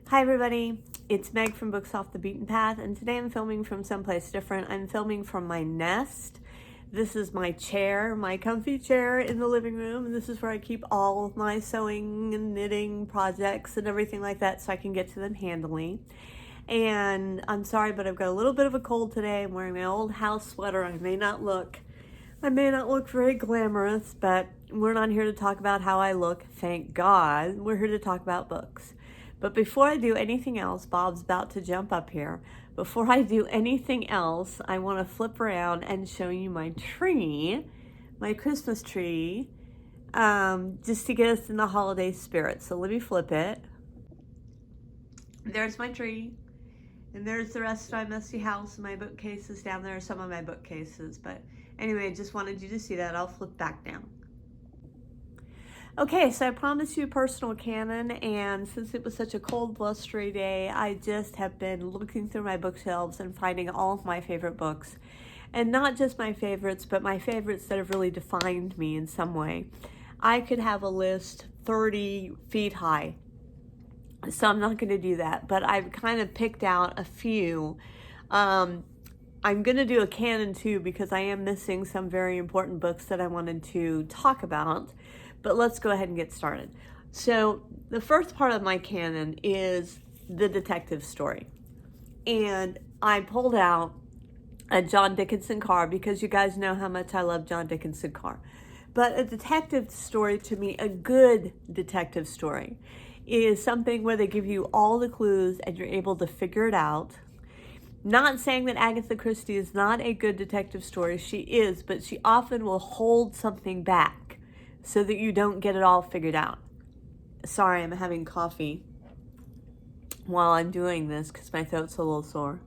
Hi everybody, it's Meg from Books Off the Beaten Path, and today I'm filming from someplace different. I'm filming from my nest. This is my chair, my comfy chair in the living room, and this is where I keep all of my sewing and knitting projects and everything like that so I can get to them handily. And I'm sorry, but I've got a little bit of a cold today. I'm wearing my old house sweater. I may not look very glamorous, but we're not here to talk about how I look, thank God. We're here to talk about books. But before I do anything else, Bob's about to jump up here. Before I do anything else, I want to flip around and show you my tree, my Christmas tree, just to get us in the holiday spirit. So let me flip it. There's my tree. And there's the rest of my messy house and my bookcases down there, some of my bookcases. But anyway, just wanted you to see that. I'll flip back down. Okay, so I promised you a personal canon, and since it was such a cold, blustery day, I just have been looking through my bookshelves and finding all of my favorite books. And not just my favorites, but my favorites that have really defined me in some way. I could have a list 30 feet high, so I'm not going to do that, but I've kind of picked out a few. I'm going to do a canon too, because I am missing some very important books that I wanted to talk about. But let's go ahead and get started. So the first part of my canon is the detective story. And I pulled out a John Dickinson Carr because you guys know how much I love John Dickinson Carr. But a detective story, to me, a good detective story, is something where they give you all the clues and you're able to figure it out. Not saying that Agatha Christie is not a good detective story. She is, but she often will hold something back so that you don't get it all figured out. Sorry, I'm having coffee while I'm doing this because my throat's a little sore.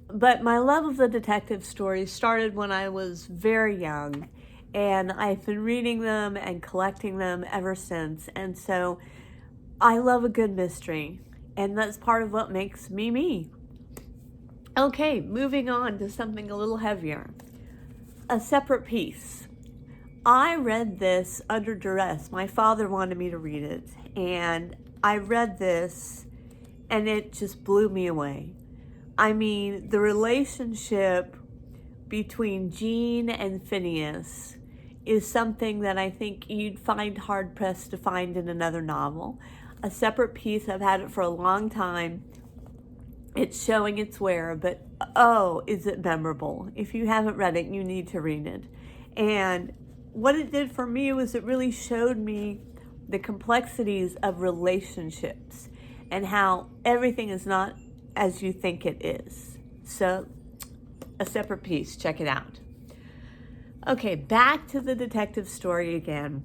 But my love of the detective stories started when I was very young, and I've been reading them and collecting them ever since. And so I love a good mystery, and that's part of what makes me me. Okay, moving on to something a little heavier. A Separate Peace. I read this under duress. My father wanted me to read it, and I read this, and it just blew me away. I mean, the relationship between Jean and Phineas is something that I think you'd find hard-pressed to find in another novel. A Separate Peace, I've had it for a long time. It's showing its wear, but oh, is it memorable. If you haven't read it, you need to read it. And what it did for me was it really showed me the complexities of relationships and how everything is not as you think it is. So, A Separate Peace, check it out. Okay, back to the detective story again.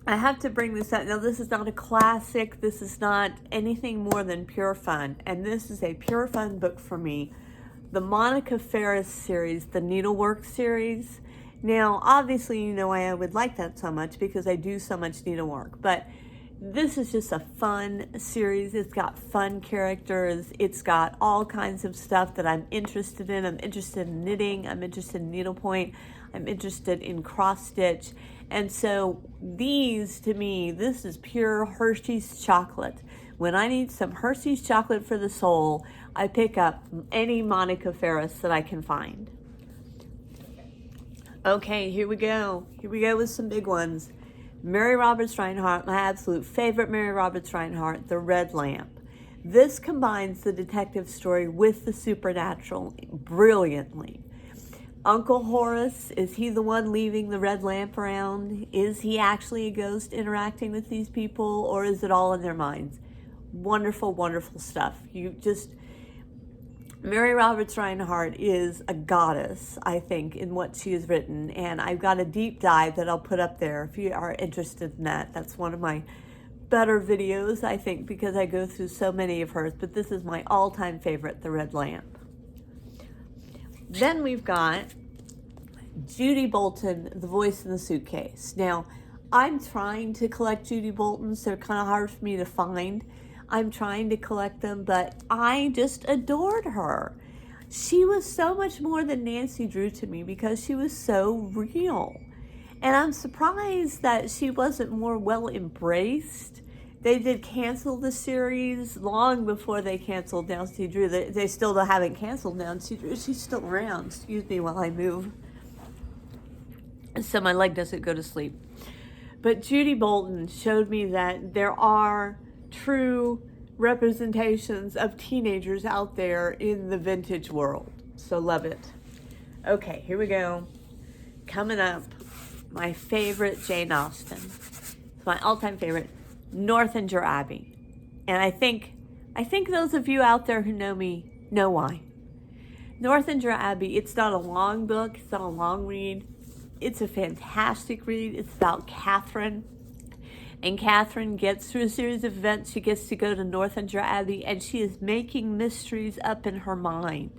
I have to bring this up. Now, this is not a classic. This is not anything more than pure fun. And this is a pure fun book for me. The Monica Ferris series, the Needlework series. Now, obviously, you know why I would like that so much, because I do so much needlework. But this is just a fun series. It's got fun characters. It's got all kinds of stuff that I'm interested in. I'm interested in knitting. I'm interested in needlepoint. I'm interested in cross stitch. And so these, to me, this is pure Hershey's chocolate. When I need some Hershey's chocolate for the soul, I pick up any Monica Ferris that I can find. Okay, here we go. Here we go with some big ones. Mary Roberts Rinehart, my absolute favorite Mary Roberts Rinehart, The Red Lamp. This combines the detective story with the supernatural brilliantly. Uncle Horace, is he the one leaving the red lamp around? Is he actually a ghost interacting with these people, or is it all in their minds? Wonderful, wonderful stuff. Mary Roberts Rinehart is a goddess, I think, in what she has written, and I've got a deep dive that I'll put up there if you are interested in that. That's one of my better videos, I think, because I go through so many of hers, but this is my all-time favorite, The Red Lamp. Then we've got Judy Bolton, The Voice in the Suitcase. Now, I'm trying to collect Judy Boltons. They're kind of hard for me to find. I'm trying to collect them, but I just adored her. She was so much more than Nancy Drew to me because she was so real. And I'm surprised that she wasn't more well embraced. They did cancel the series long before they canceled Nancy Drew. They still haven't canceled Nancy Drew. She's still around. Excuse me while I move, so my leg doesn't go to sleep. But Judy Bolton showed me that there are true representations of teenagers out there in the vintage world. So love it. Okay, here we go. Coming up, my favorite Jane Austen. It's my all-time favorite, Northanger Abbey. And I think those of you out there who know me know why. Northanger Abbey, it's not a long book, it's not a long read. It's a fantastic read. It's about Catherine. And Catherine gets through a series of events. She gets to go to Northanger Abbey, and she is making mysteries up in her mind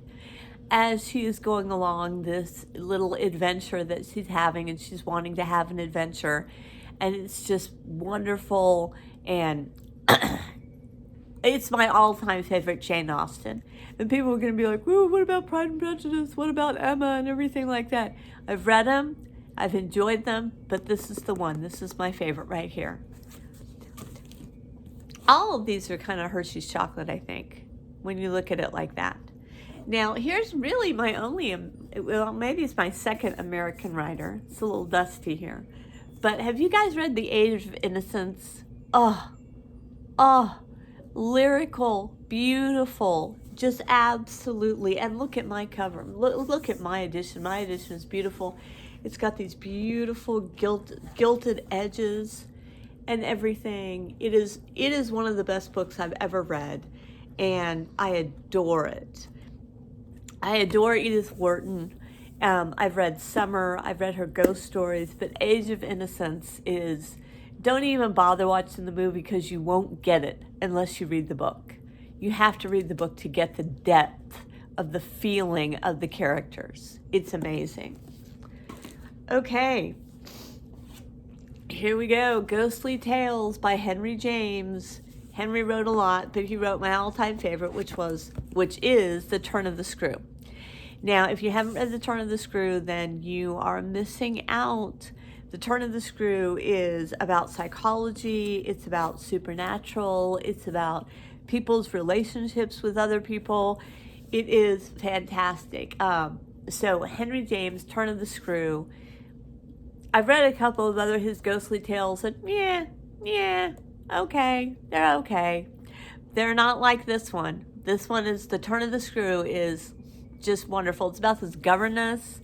as she is going along this little adventure that she's having, and she's wanting to have an adventure. And it's just wonderful, and it's my all-time favorite Jane Austen. And people are going to be like, "Ooh, what about Pride and Prejudice? What about Emma?" and everything like that. I've read them. I've enjoyed them, but this is the one. This is my favorite right here. All of these are kind of Hershey's chocolate, I think, when you look at it like that. Now, here's really my only, well, maybe it's my second American writer. It's a little dusty here. But have you guys read The Age of Innocence? Oh, lyrical, beautiful, just absolutely. And look at my cover. Look at my edition. My edition is beautiful. It's got these beautiful gilded edges and everything. It is one of the best books I've ever read, and I adore it. I adore Edith Wharton. I've read Summer. I've read her ghost stories, but Age of Innocence is, don't even bother watching the movie because you won't get it unless you read the book. You have to read the book to get the depth of the feeling of the characters. It's amazing. Okay, here we go. Ghostly Tales by Henry James. Henry wrote a lot, but he wrote my all-time favorite, which is The Turn of the Screw. Now, if you haven't read The Turn of the Screw, then you are missing out. The Turn of the Screw is about psychology. It's about supernatural. It's about people's relationships with other people. It is fantastic. So Henry James, Turn of the Screw. I've read a couple of his ghostly tales, and yeah, okay, they're okay. They're not like this one. This one is, The Turn of the Screw is just wonderful. It's about this governess,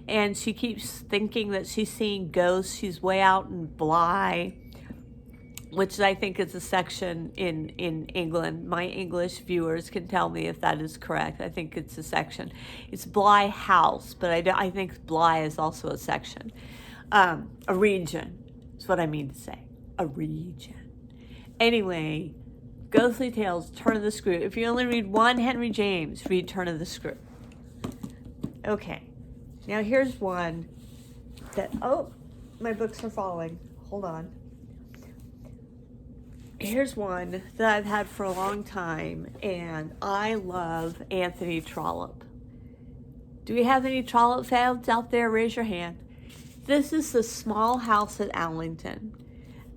and she keeps thinking that she's seeing ghosts. She's way out in Bly, which I think is a section in England. My English viewers can tell me if that is correct. I think it's a section. It's Bly House, but I think Bly is also a section. A region is what I mean to say. A region. Anyway, Ghostly Tales, Turn of the Screw. If you only read one Henry James, read Turn of the Screw. Okay. Now here's one that, oh, my books are falling. Hold on. Here's one that I've had for a long time, and I love Anthony Trollope. Do we have any Trollope fans out there? Raise your hand. This is The Small House at Allington,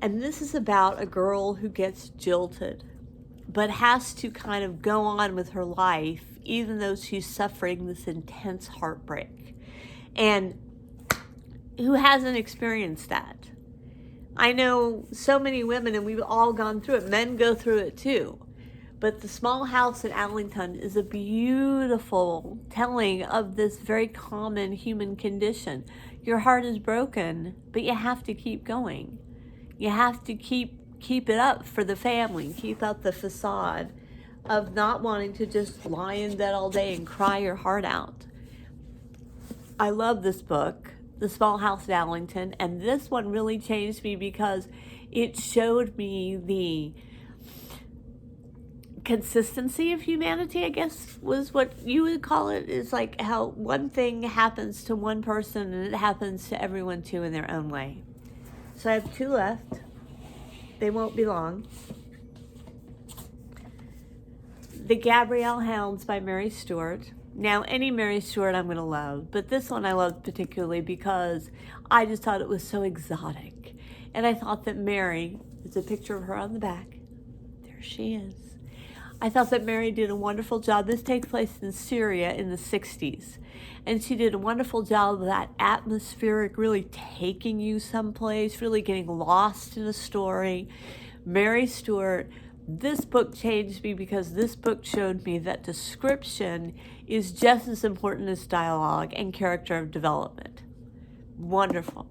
and this is about a girl who gets jilted, but has to kind of go on with her life, even though she's suffering this intense heartbreak. And who hasn't experienced that? I know so many women, and we've all gone through it. Men go through it too. But The Small House at Allington is a beautiful telling of this very common human condition. Your heart is broken, but you have to keep going. You have to keep it up for the family. Keep up the facade of not wanting to just lie in bed all day and cry your heart out. I love this book, The Small House at Allington, and this one really changed me because it showed me the consistency of humanity, I guess was what you would call it. Is like how one thing happens to one person and it happens to everyone too in their own way. So I have two left. They won't be long. The Gabrielle Hounds by Mary Stuart. Now, any Mary Stuart I'm going to love, but this one I loved particularly because I just thought it was so exotic. And I thought that Mary, there's a picture of her on the back. There she is. I thought that Mary did a wonderful job. This takes place in Syria in the 60s. And she did a wonderful job of that atmospheric, really taking you someplace, really getting lost in a story. Mary Stuart, this book changed me because this book showed me that description is just as important as dialogue and character development. Wonderful.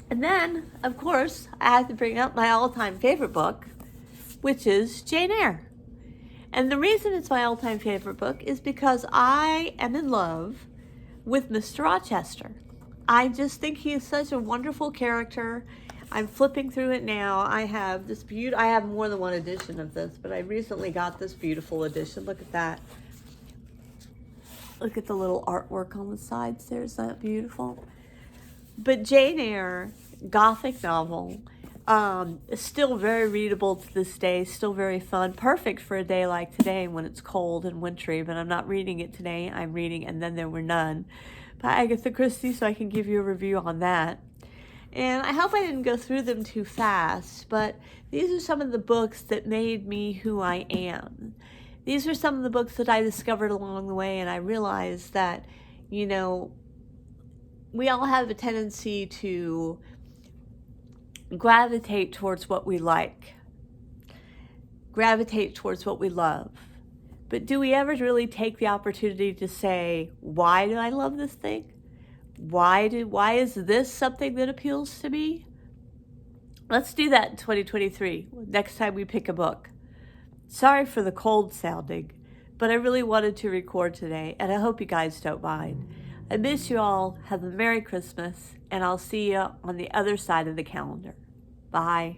And then, of course, I have to bring up my all-time favorite book, which is Jane Eyre. And the reason it's my all-time favorite book is because I am in love with Mr. Rochester. I just think he is such a wonderful character. I'm flipping through it now. I have this I have more than one edition of this, but I recently got this beautiful edition. Look at that. Look at the little artwork on the sides there. Isn't that beautiful? But Jane Eyre, Gothic novel, still very readable to this day, still very fun, perfect for a day like today when it's cold and wintry, but I'm not reading it today. I'm reading And Then There Were None by Agatha Christie, so I can give you a review on that. And I hope I didn't go through them too fast, but these are some of the books that made me who I am. These are some of the books that I discovered along the way, and I realized that, you know, we all have a tendency to gravitate towards what we like, gravitate towards what we love. But do we ever really take the opportunity to say, why do I love this thing? Why is this something that appeals to me? Let's do that in 2023, next time we pick a book. Sorry for the cold sounding, but I really wanted to record today, and I hope you guys don't mind. I miss you all. Have a Merry Christmas, and I'll see you on the other side of the calendar. Bye.